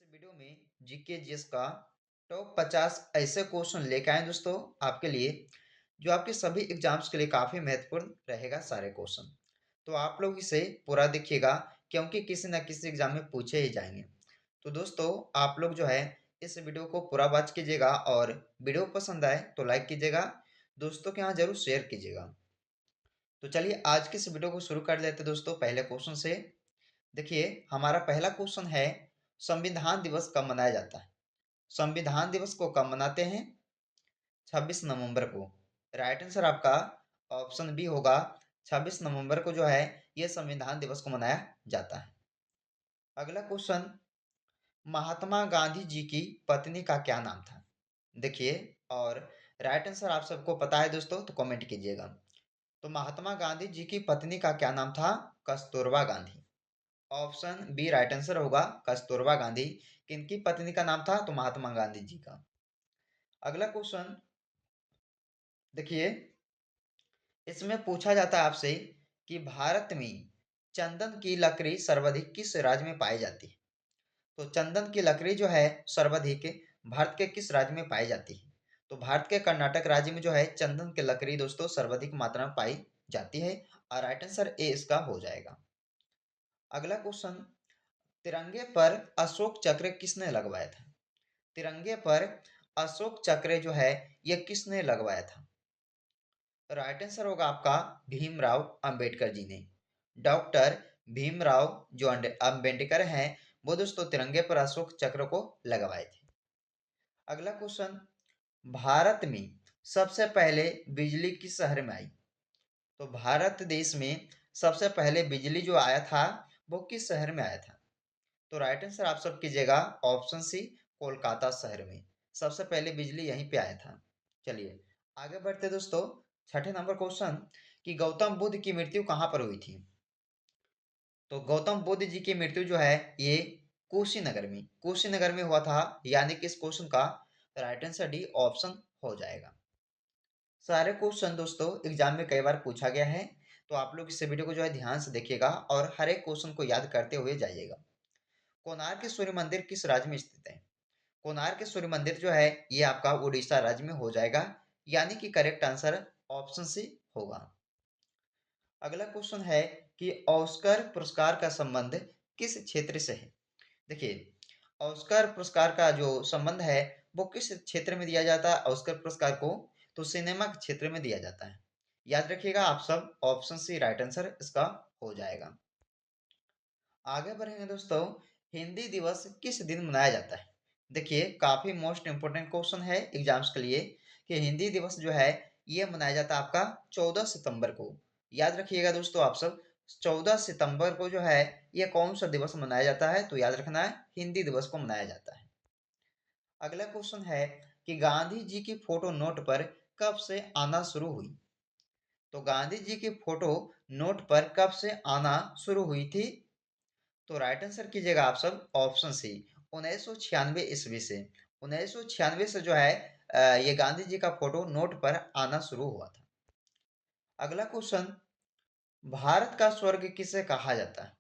Video में GK GS का top 50 ऐसे क्वेश्चन लेके आए दोस्तों आपके लिए, जो आपके सभी एग्जाम्स के लिए काफी महत्वपूर्ण रहेगा सारे क्वेश्चन। तो आप लोग इसे पूरा देखिएगा, क्योंकि किसी ना किसी एग्जाम में पूछे ही जाएंगे। तो दोस्तों आप लोग जो है इस वीडियो को पूरा वॉच कीजिएगा, और वीडियो पसंद आए तो लाइक कीजिएगा, दोस्तों के यहाँ जरूर शेयर कीजिएगा। तो चलिए आज की इस वीडियो को शुरू कर लेते हैं दोस्तों पहले क्वेश्चन से। देखिए हमारा पहला क्वेश्चन है, संविधान दिवस कब मनाया जाता है? संविधान दिवस को कब मनाते हैं? 26 नवंबर को। राइट आंसर आपका ऑप्शन बी होगा। 26 नवंबर को जो है ये संविधान दिवस को मनाया जाता है। अगला क्वेश्चन, महात्मा गांधी जी की पत्नी का क्या नाम था? देखिए, और राइट आंसर आप सबको पता है दोस्तों तो कमेंट कीजिएगा। तो महात्मा गांधी जी की पत्नी का क्या नाम था? Kasturba Gandhi. Option B right answer होगा, कस्तूरबा गांधी। किनकी पत्नी का नाम था? तो महात्मा गांधी जी का। अगला क्वेश्चन देखिए, इसमें पूछा जाता है आपसे कि भारत में चंदन की लकड़ी सर्वाधिक किस राज्य में पाई जाती है? तो चंदन की लकड़ी जो है सर्वाधिक भारत के किस राज्य में पाई जाती है? तो भारत के कर्नाटक राज्य में जो है चंदन की लकड़ी दोस्तों सर्वाधिक मात्रा में पाई जाती है, और राइट आंसर ए इसका हो जाएगा। अगला क्वेश्चन, तिरंगे पर अशोक चक्र किसने लगवाया था? तिरंगे पर अशोक चक्र जो है ये किसने लगवाया था? राइट आंसर होगा आपका भीमराव अंबेडकर जी ने। डॉक्टर भीमराव जो अंबेडकर हैं वो दोस्तों तिरंगे पर अशोक चक्र को लगवाए थे। अगला क्वेश्चन, भारत में सबसे पहले बिजली किस शहर में आई? तो भारत देश में सबसे पहले बिजली जो आया था वो किस शहर में आया था? तो राइट आंसर आप सब कीजिएगा ऑप्शन सी, कोलकाता शहर में सबसे पहले बिजली यहीं पे आया था। चलिए आगे बढ़ते दोस्तों। छठे नंबर क्वेश्चन, कि गौतम बुद्ध की मृत्यु कहाँ पर हुई थी? तो गौतम बुद्ध जी की मृत्यु जो है ये कुशीनगर में हुआ था, यानी कि इस क्वेश्चन का राइट आंसर डी ऑप्शन हो जाएगा। सारे क्वेश्चन दोस्तों एग्जाम में कई बार पूछा गया है, तो आप लोग इस वीडियो को जो है ध्यान से देखिएगा और हर एक क्वेश्चन को याद करते हुए जाइएगा। कोणार्क सूर्य मंदिर किस राज्य में स्थित है? कोणार्क सूर्य मंदिर जो है ये आपका उड़ीसा राज्य में हो जाएगा, यानी कि करेक्ट आंसर ऑप्शन सी होगा। अगला क्वेश्चन है कि ऑस्कर पुरस्कार का संबंध किस क्षेत्र से है? देखिए, ऑस्कर पुरस्कार का जो संबंध है वो किस क्षेत्र में दिया जाता है? ऑस्कर पुरस्कार को तो सिनेमा के क्षेत्र में दिया जाता है। याद रखिएगा आप सब, ऑप्शन सी राइट आंसर इसका हो जाएगा। आगे बढ़ेंगे दोस्तों, हिंदी दिवस किस दिन मनाया जाता है? देखिए काफी मोस्ट इंपोर्टेंट क्वेश्चन है एग्जाम्स के लिए, कि हिंदी दिवस जो है ये मनाया जाता है आपका 14 सितंबर को। याद रखिएगा दोस्तों आप सब, 14 सितंबर को जो है ये कौन सा दिवस मनाया जाता है? तो याद रखना है हिंदी दिवस को मनाया जाता है। अगला क्वेश्चन है कि गांधी जी की फोटो नोट पर कब से आना शुरू हुई? तो गांधी जी की फोटो नोट पर कब से आना शुरू हुई थी? तो राइट आंसर कीजिएगा आप सब ऑप्शन सी, 1996 ईस्वी से। 1996 से जो है ये गांधी जी का फोटो नोट पर आना शुरू हुआ था। अगला क्वेश्चन, भारत का स्वर्ग किसे कहा जाता है?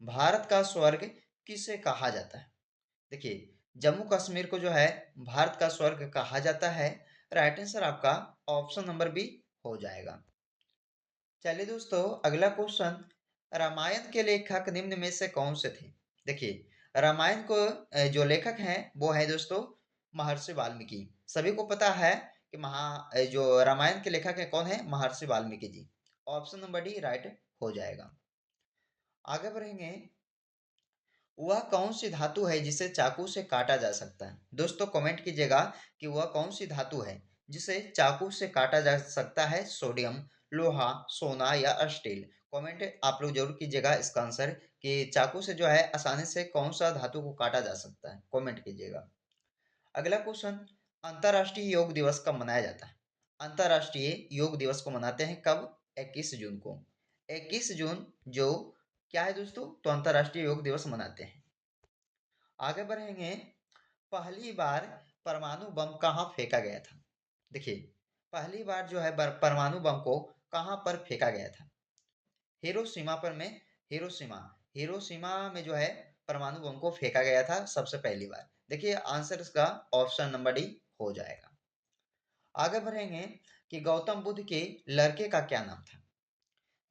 भारत का स्वर्ग किसे कहा जाता है? देखिए, जम्मू कश्मीर को जो है भारत का स्वर्ग कहा जाता है। राइट आंसर आपका ऑप्शन नंबर बी हो जाएगा। चलिए दोस्तों अगला क्वेश्चन, रामायण के लेखक निम्न में से कौन से थे? देखिए रामायण को जो लेखक हैं वो है दोस्तों महर्षि वाल्मीकि। सभी को पता है कि जो रामायण के लेखक है कौन है? महर्षि Valmiki ji. Option number D right हो जाएगा। आगे बढ़ेंगे, वह कौन सी धातु है जिसे चाकू से काटा जा सकता है? दोस्तों कमेंट कीजिएगा कि वह कौन सी धातु है जिसे चाकू से काटा जा सकता है? सोडियम, लोहा, सोना या स्टील? कमेंट आप लोग जरूर कीजिएगा इसका आंसर, कि चाकू से जो है आसानी से कौन सा धातु को काटा जा सकता है, कमेंट कीजिएगा। अगला क्वेश्चन, अंतर्राष्ट्रीय योग दिवस कब मनाया जाता है? अंतर्राष्ट्रीय योग दिवस को मनाते हैं कब? 21 जून को। 21 जून जो क्या है दोस्तों? तो अंतर्राष्ट्रीय योग दिवस मनाते हैं। आगे बढ़ेंगे, पहली बार परमाणु बम कहाँ फेंका गया था? देखिए, पहली बार जो है परमाणु बम को कहाँ पर फेंका गया था? हिरोशिमा पर में, हिरोशिमा हिरोशिमा में जो है परमाणु बम को फेंका गया था सबसे पहली बार। देखिए आंसर इसका ऑप्शन नंबर डी हो जाएगा। आगे बढ़ेंगे कि गौतम बुद्ध के लड़के का क्या नाम था।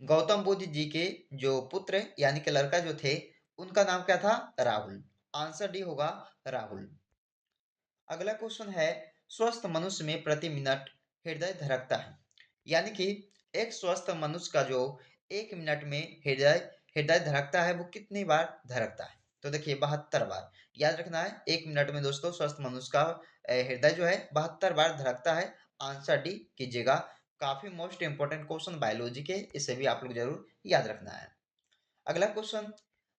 गौतम बुद्ध जी के जो पुत्र यानी कि लड़का जो थे उनका नाम क्या था? राहुल। आंसर डी होगा राहुल। अगला क्वेश्चन है, स्वस्थ मनुष्य में प्रति मिनट हृदय धड़कता है, यानी कि एक स्वस्थ मनुष्य का जो एक मिनट में हृदय हृदय धड़कता है वो कितनी बार धड़कता है? तो देखिए 72 बार। याद रखना है, एक मिनट में दोस्तों स्वस्थ मनुष्य का हृदय जो है 72 बार धड़कता है। आंसर डी कीजिएगा। काफी मोस्ट इंपोर्टेंट क्वेश्चन बायोलॉजी के, इसे भी आप लोग जरूर याद रखना है। अगला क्वेश्चन,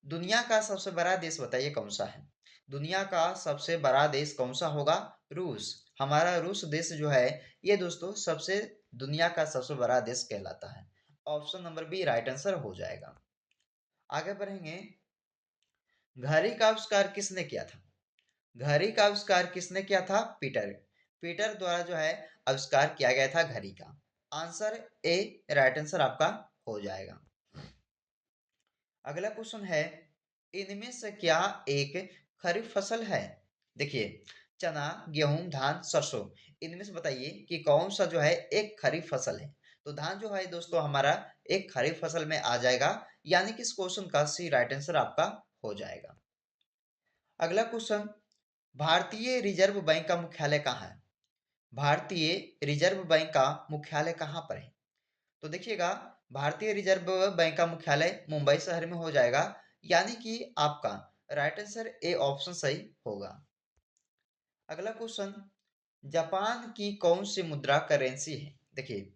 दुनिया का सबसे बड़ा देश बताइए कौन सा है? दुनिया का सबसे बड़ा देश कौन सा होगा? रूस। हमारा रूस देश जो है ये दोस्तों सबसे दुनिया का सबसे बड़ा देश कहलाता है। Option number B right answer हो जाएगा। आगे बढ़ेंगे, घड़ी का आविष्कार किसने किया था? घड़ी का आविष्कार किसने किया था? पीटर। पीटर द्वारा जो है आविष्कार किया गया था घड़ी का। आंसर ए राइट आंसर आपका हो जाएगा। अगला क्वेश्चन है, इनमें से क्या एक खरीफ फसल है? देखिए चना, गेहूं, धान, सरसों, इनमें से बताइए कि कौन सा जो है एक खरीफ फसल है? तो धान जो है दोस्तों हमारा एक खरीफ फसल में आ जाएगा, यानी कि इस क्वेश्चन का सी राइट आंसर आपका हो जाएगा। अगला क्वेश्चन, भारतीय रिजर्व बैंक का मुख्यालय कहाँ है? भारतीय रिजर्व बैंक का मुख्यालय कहाँ पर है? तो देखिएगा भारतीय रिजर्व बैंक का मुख्यालय मुंबई शहर में हो जाएगा, यानी कि आपका राइट आंसर ए ऑप्शन सही होगा। अगला क्वेश्चन, जापान की कौन सी मुद्रा करेंसी है? देखिए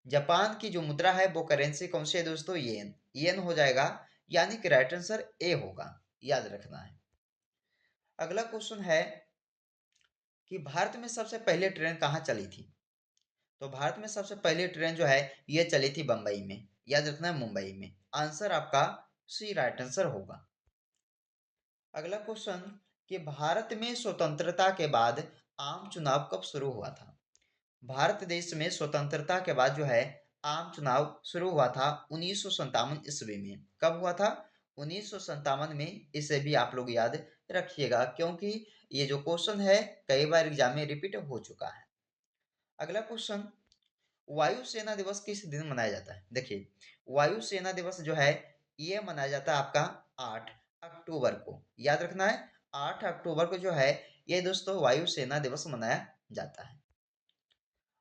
जापान की जो मुद्रा है वो करेंसी कौन सी है दोस्तों? येन। येन हो जाएगा, यानी कि राइट आंसर ए होगा, याद रखना है। अगला क्वेश्चन है कि भारत में सबसे पहले ट्रेन कहाँ चली थी? तो भारत में सबसे पहली ट्रेन जो है ये चली थी बंबई में, याद रखना है मुंबई में। आंसर आपका सी राइट आंसर होगा। अगला क्वेश्चन, कि भारत में स्वतंत्रता के बाद आम चुनाव कब शुरू हुआ था? भारत देश में स्वतंत्रता के बाद जो है आम चुनाव शुरू हुआ था 1957 ईस्वी में। कब हुआ था? 1957 में। इसे भी आप लोग याद रखिएगा, क्योंकि ये जो क्वेश्चन है कई बार एग्जाम में रिपीट हो चुका है। अगला क्वेश्चन, वायुसेना दिवस किस दिन मनाया जाता है? देखिए वायुसेना दिवस जो है ये मनाया जाता है आपका 8 अक्टूबर को। याद रखना है 8 अक्टूबर को जो है ये दोस्तों वायुसेना दिवस मनाया जाता है।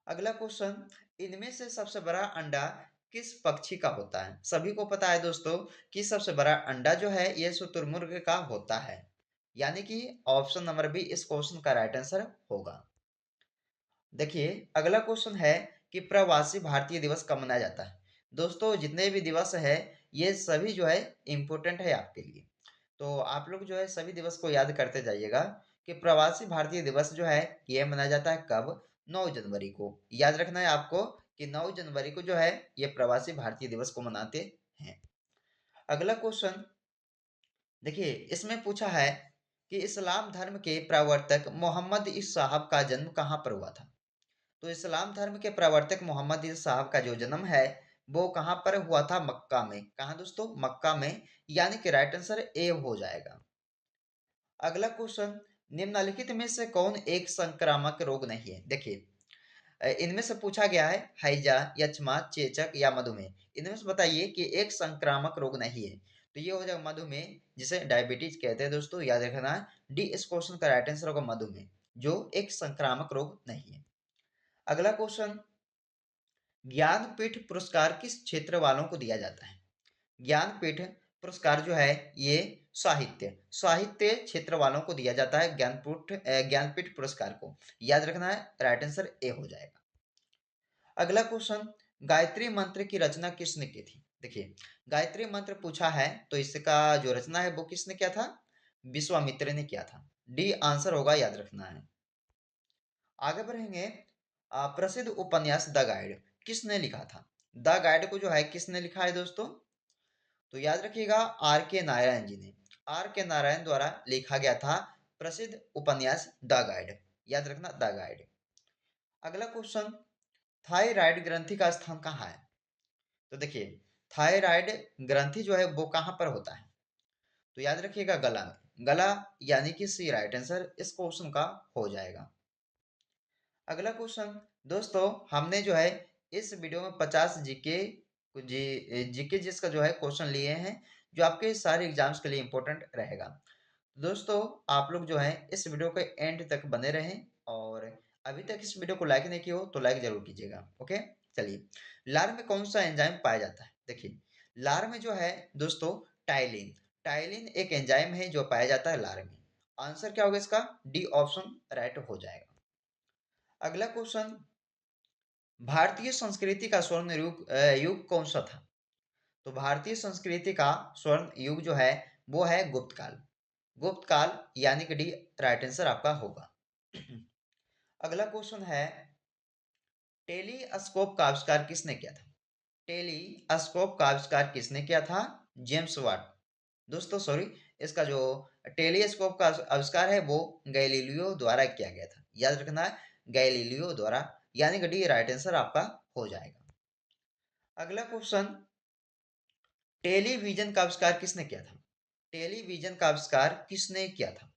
अगला क्वेश्चन, इनमें से सबसे बड़ा अंडा किस पक्षी का होता है? सभी को पता है दोस्तों कि सबसे बड़ा अंडा जो है ये शुतुरमुर्ग का होता है, यानी कि ऑप्शन नंबर बी इस क्वेश्चन का राइट आंसर होगा। देखिए अगला क्वेश्चन है कि प्रवासी भारतीय दिवस कब मनाया जाता है? दोस्तों जितने भी दिवस है ये सभी जो है इम्पोर्टेंट है आपके लिए, तो आप लोग जो है सभी दिवस को याद करते जाइएगा कि प्रवासी भारतीय दिवस जो है ये मनाया जाता है कब? 9 जनवरी को। याद रखना है आपको कि 9 जनवरी को जो है ये प्रवासी भारतीय दिवस को मनाते हैं। अगला क्वेश्चन देखिए इसमें पूछा है कि इस्लाम धर्म के प्रवर्तक मोहम्मद इस साहब का जन्म कहाँ पर हुआ था? तो इस्लाम धर्म के प्रवर्तक मोहम्मद इस साहब का जो जन्म है वो कहाँ पर हुआ था? मक्का में। कहाँ दोस्तों? मक्का में, यानी कि राइट आंसर ए हो जाएगा। अगला क्वेश्चन, निम्नलिखित में से कौन एक संक्रामक रोग नहीं है? देखिए इनमें से पूछा गया है हैजा, यक्ष्मा, चेचक या मधुमेह। इनमें से बताइए कि एक संक्रामक रोग नहीं है। तो ये हो जाएगा मधुमेह, जिसे डायबिटीज कहते हैं दोस्तों। याद रखना है डी इस क्वेश्चन का राइट आंसर होगा मधुमेह, जो एक संक्रामक रोग नहीं है। अगला क्वेश्चन, ज्ञानपीठ पुरस्कार किस क्षेत्र वालों को दिया जाता है? ज्ञानपीठ पुरस्कार जो है ये साहित्य साहित्य क्षेत्र वालों को दिया जाता है ज्ञानपीठ पुरस्कार को। याद रखना है राइट आंसर ए हो जाएगा। अगला क्वेश्चन, गायत्री मंत्र की रचना किसने की थी? देखिए गायत्री मंत्र पूछा है तो इसका जो रचना है वो किसने किया था? विश्वामित्र ने किया था। डी आंसर होगा, याद रखना है। आगे बढ़ेंगे, प्रसिद्ध उपन्यास द गाइड किसने लिखा था? द गाइड को जो है किसने लिखा है दोस्तों? तो याद रखिएगा आर के नारायण जी ने। आर के नारायण द्वारा लिखा गया था प्रसिद्ध उपन्यास द गाइड। याद रखना द गाइड। अगला क्वेश्चन, थायराइड ग्रंथि का स्थान कहाँ है? तो देखिए थायराइड ग्रंथि जो है वो कहाँ पर होता है? तो याद रखिएगा गला में, गला यानी कि सी राइट आंसर इस क्वेश्चन का हो जाएगा। अगला क्वेश्चन दोस्तों, हमने जो है इस वीडियो में 50 जीके जीके जिसका जो है क्वेश्चन लिए हैं, जो आपके सारे एग्जाम्स के लिए इंपॉर्टेंट रहेगा। दोस्तों आप लोग जो है इस वीडियो के एंड तक बने रहें, और अभी तक इस वीडियो को लाइक नहीं किया हो तो लाइक जरूर कीजिएगा। ओके, चलिए। लार में कौन सा एंजाइम पाया जाता है? देखिए, लार में जो है दोस्तों टाइलिन, टाइलिन एक एंजाइम है जो पाया जाता है लार में। आंसर क्या होगा इसका? डी ऑप्शन राइट हो जाएगा। अगला क्वेश्चन, भारतीय संस्कृति का स्वर्ण युग कौन सा था? तो भारतीय संस्कृति का स्वर्ण युग जो है वो है गुप्त काल, गुप्त काल यानी कि डी राइट आंसर आपका होगा। अगला क्वेश्चन है, टेलीस्कोप का आविष्कार किसने किया था? टेलीस्कोप का आविष्कार किसने किया था? James Watt. दोस्तों सॉरी, इसका जो टेलीस्कोप का आविष्कार है वो गैलीलियो द्वारा किया गया था। याद रखना है, गैलीलियो द्वारा, यानी कि डी राइट आंसर आपका हो जाएगा। अगला क्वेश्चन, टेलीविजन का आविष्कार किसने किया था? टेलीविजन का आविष्कार किसने किया था?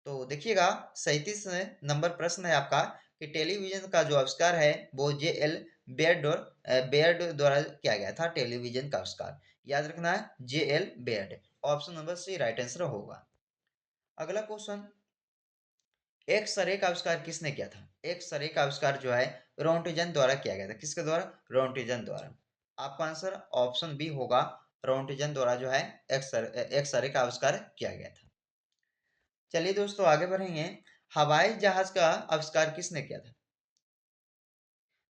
तो देखिएगा, 37 नंबर प्रश्न है आपका कि टेलीविजन का जो आविष्कार है वो जे एल बेयर्ड बेयर्ड द्वारा किया गया था। टेलीविजन का आविष्कार याद रखना है, J L Baird. Option number C right answer होगा। अगला क्वेश्चन, एक्स-रे का आविष्कार किसने किया था? एक्स-रे का आविष्कार जो है रोंटिजन द्वारा किया गया था। किसके द्वारा? रोंटिजन द्वारा। आपका आंसर ऑप्शन बी होगा, रोंटिजन द्वारा जो है एक्स-रे का आविष्कार किया गया था। चलिए दोस्तों आगे बढ़ेंगे। हवाई जहाज का आविष्कार किसने किया था?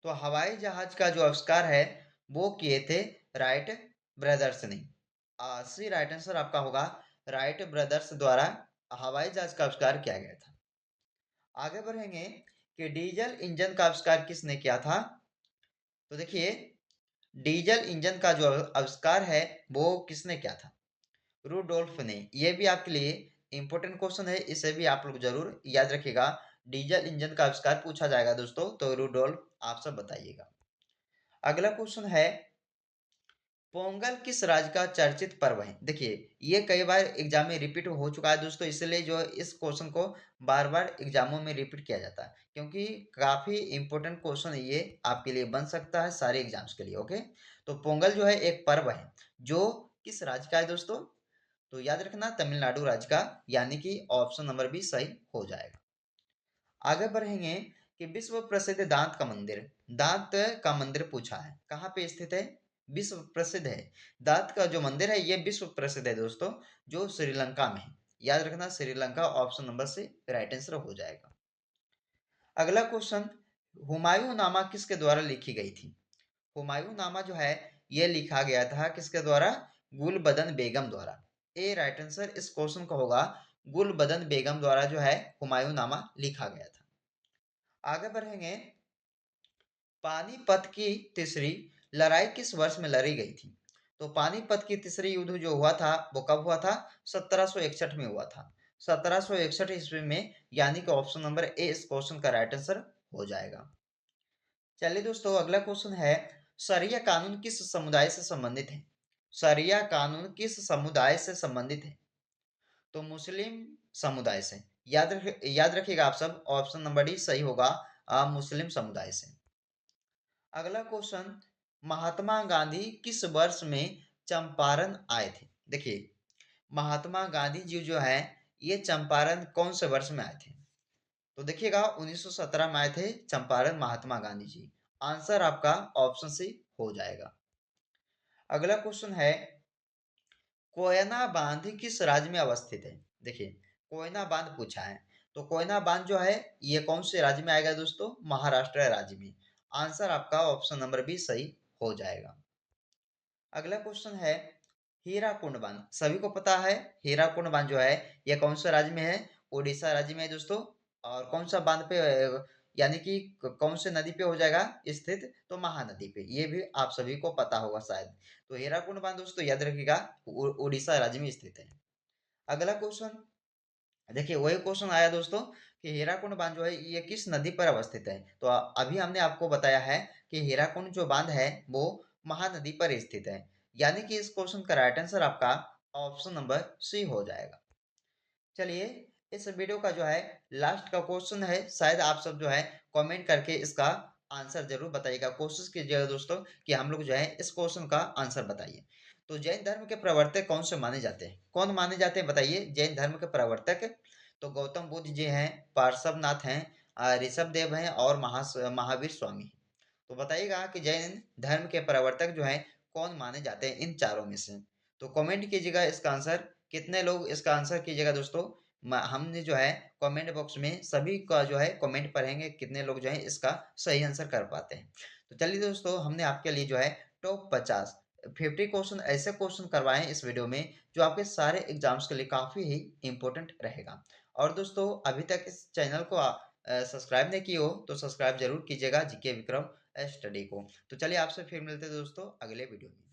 तो हवाई जहाज का जो आविष्कार है वो किए थे राइट ब्रदर्स ने। सी राइट आंसर आपका होगा, राइट ब्रदर्स द्वारा हवाई जहाज का आविष्कार किया गया था। आगे बढ़ेंगे कि डीजल इंजन का आविष्कार किसने किया था? तो देखिए, डीजल इंजन का जो आविष्कार है वो किसने किया था? रूडोल्फ ने। ये भी आपके लिए इंपॉर्टेंट क्वेश्चन है, इसे भी आप लोग जरूर याद रखिएगा। डीजल इंजन का आविष्कार पूछा जाएगा दोस्तों, तो रूडोल्फ आप सब बताइएगा। अगला क्वेश्चन है, पोंगल किस राज्य का चर्चित पर्व है? देखिए, ये कई बार एग्जाम में रिपीट हो चुका है दोस्तों, इसलिए जो इस क्वेश्चन को बार बार एग्जामों में रिपीट किया जाता है, क्योंकि काफी इंपॉर्टेंट क्वेश्चन ये आपके लिए बन सकता है सारे एग्जाम्स के लिए। ओके, तो पोंगल जो है एक पर्व है जो किस राज्य का है दोस्तों? तो याद रखना, तमिलनाडु राज्य का, यानी कि ऑप्शन नंबर बी सही हो जाएगा। आगे बढ़ेंगे कि विश्व प्रसिद्ध दांत का मंदिर पूछा है, कहाँ पे स्थित है? विश्व प्रसिद्ध है, दांत का जो मंदिर है ये विश्व प्रसिद्ध है दोस्तों, जो श्रीलंका में है। याद रखना, श्रीलंका ऑप्शन नंबर से राइट आंसर हो जाएगा। अगला क्वेश्चन, हुमायूं नामा किसके द्वारा लिखी गई थी? हुमायूं नामा जो है ये लिखा गया था किसके द्वारा? गुलबदन बेगम द्वारा। ए राइट आंसर इस क्वेश्चन का होगा, गुलबदन बेगम द्वारा जो है हुमायूं नामा लिखा गया था। आगे बढ़ेंगे, पानीपत की तीसरी लड़ाई किस वर्ष में लड़ी गई थी? तो पानीपत की तीसरी युद्ध जो हुआ था वो कब हुआ था? 1761 में हुआ था, 1761 ईस्वी में, यानी कि ऑप्शन नंबर ए इस क्वेश्चन का राइट आंसर हो जाएगा। चलिए दोस्तों अगला क्वेश्चन है, शरिया कानून किस समुदाय से संबंधित है? शरिया कानून किस समुदाय से संबंधित है? तो मुस्लिम समुदाय से। याद रखिएगा आप सब, ऑप्शन नंबर डी सही होगा, मुस्लिम समुदाय से। अगला क्वेश्चन, महात्मा गांधी किस वर्ष में चंपारण आए थे? देखिए, महात्मा गांधी जी जो है ये चंपारण कौन से वर्ष में आए थे? तो देखिएगा, 1917 में आए थे चंपारण महात्मा गांधी जी। आंसर आपका ऑप्शन सी हो जाएगा। अगला क्वेश्चन है, कोयना बांध किस राज्य में अवस्थित है? देखिए, कोयना बांध पूछा है, तो कोयना बांध जो है ये कौन से राज्य में आएगा दोस्तों? महाराष्ट्र राज्य में। आंसर आपका ऑप्शन नंबर बी सही हो जाएगा। अगला क्वेश्चन है, हीराकुंड बांध सभी को पता है, हीराकुंड बांध जो है ये कौन सा राज्य में है? उड़ीसा राज्य में है दोस्तों। और कौन सा बांध पे यानी कि कौन से नदी पे हो जाएगा स्थित? तो महानदी पे, ये भी आप सभी को पता होगा शायद। तो हीराकुंड बांध दोस्तों याद रखिएगा उड़ीसा राज्य में स्थित है। अगला क्वेश्चन, देखिए वही क्वेश्चन आया दोस्तों कि हीराकुंड बांध जो है ये किस नदी पर अवस्थित है? तो अभी हमने आपको बताया है कि हीराकुंड जो बांध है वो महानदी पर स्थित है, यानी कि इस क्वेश्चन का राइट आंसर आपका ऑप्शन नंबर सी हो जाएगा। चलिए, इस वीडियो का जो है लास्ट का क्वेश्चन है, शायद आप सब जो है कमेंट करके इसका आंसर जरूर बताइएगा। कोशिश कीजिएगा दोस्तों कि हम लोग जो है इस क्वेश्चन का आंसर बताइए। तो जैन धर्म के प्रवर्तक कौन से माने जाते हैं? कौन माने जाते हैं बताइए जैन धर्म के प्रवर्तक? तो गौतम बुद्ध जी हैं, पार्श्वनाथ हैं, ऋषभ देव हैं और महावीर स्वामी। तो बताइएगा कि जैन धर्म के प्रवर्तक जो हैं कौन माने जाते हैं इन चारों में से? तो कमेंट कीजिएगा इसका आंसर। कितने लोग इसका आंसर कीजिएगा दोस्तों? हमने जो है कमेंट बॉक्स में सभी का जो है कमेंट पढ़ेंगे, कितने लोग जो है इसका सही आंसर कर पाते हैं। तो चलिए दोस्तों, हमने आपके लिए जो है टॉप 50 50 क्वेश्चन ऐसे क्वेश्चन करवाए हैं इस वीडियो में जो आपके सारे एग्जाम्स के लिए काफी ही इंपॉर्टेंट रहेगा। और दोस्तों, अभी तक इस चैनल को सब्सक्राइब नहीं किए हो तो सब्सक्राइब जरूर कीजिएगा जीके विक्रम स्टडी को। तो चलिए आपसे फिर मिलते हैं दोस्तों अगले वीडियो में।